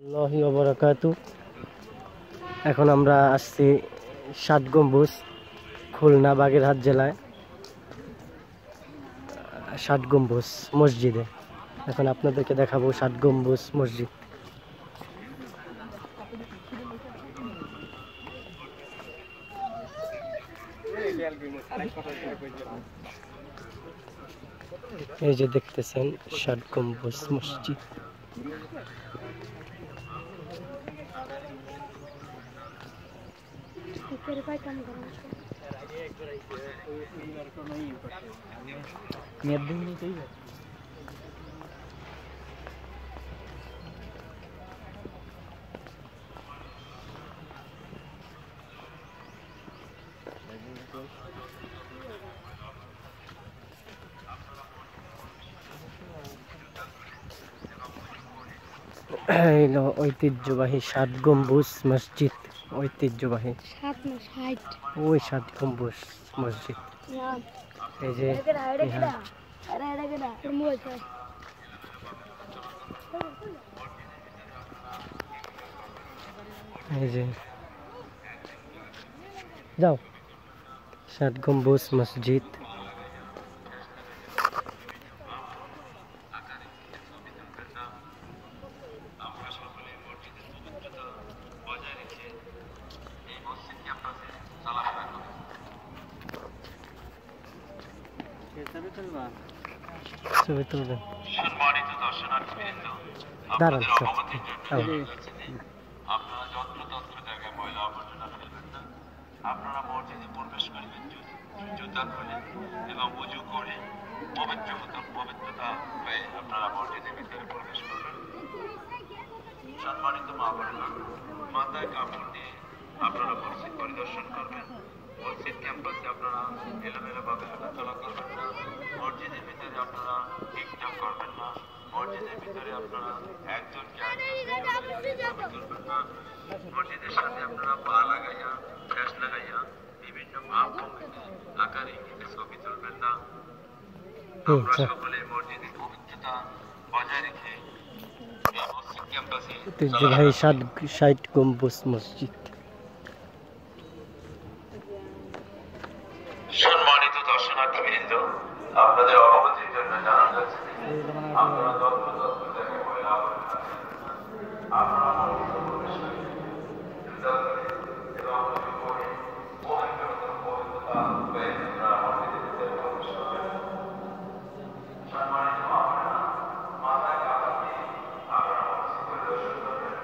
আল্লাহি ওয়া বারাকাতু। এখন আমরা আসছি 7 গম্বুজ, খুলনা বাগেরহাট জেলায় 7 গম্বুজ মসজিদে। এখন আপনাদেরকে দেখাবো 7 গম্বুজ মসজিদ। এই যে দেখতেছেন 7 গম্বুজ মসজিদ। ঐতিহ্যবাহী 7 গম্বুজ মসজিদ, ঐতিহ্যবাহী ওই 7 গম্বুজ মসজিদ। এই যে এই যে যাও 7 গম্বুজ মসজিদ। ছবি তুলবেন। সম্মানিত দর্শনার্থীবৃন্দ, দাঁড়ান আপনাদের অবগতির জন্য আপনারা যত্রতত্র জায়গায় ময়লা আবর্জনা ফেলবেন না। আপনারা মসজিদে প্রবেশ করিবেন জুতা খুলে এবং উজু করে পবিত্রতা হয়ে আপনারা মসজিদের ভিতরে প্রবেশ করবেন। সম্মানিত মা বোনেরা, মাথায় কাপড় দিয়ে আপনারা মসজিদ পরিদর্শন করবেন। মসজিদ ক্যাম্পাসে আপনারা এলোমেলোভাবে হাঁটাচলা করবেন না। মসজিদের ভিতরে আপনারা টিকটক করবেন না। মসজিদের ভিতরে আপনারা একজনকে ছবি তুলবেন না। মসজিদের সাথে আপনারা পা লাগাইয়া ঠেস লাগাইয়া বিভিন্ন ভাব ভঙ্গিতে আকার ইঙ্গিতে ছবি তুলবেন না। আমরা সকলে মসজিদের পবিত্রতা বজায় রেখে এই মসজিদ ক্যাম্পাসে ঐতিহ্যবাহী 7 গম্বুজ মসজিদ। সম্মানিত দর্শনার্থীবৃন্দ, আপনাদের অবগতির জন্য জানানো যাচ্ছে আপনারা যত্রতত্র জায়গায় ময়লা আবর্জনা ফেলবেন না। আপনারা মসজিদে প্রবেশ করে জুতা খুলে এবং উজু করে পবিত্রতা হয়ে আপনারা মসজিদের ভিতরে প্রবেশ করবেন। সম্মানিত মা বোনেরা, মাথায় কাপড় দিয়ে আপনারা মসজিদ পরিদর্শন করবেন।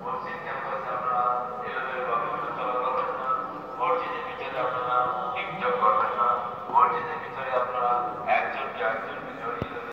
মসজিদ ক্যাম্পাসে আপনারা এলোমেলোভাবে হাঁটাচলা করবেন না। মসজিদের ভিতরে আপনারা টিকটক করবেন না। মসজিদের ভিতরে আপনারা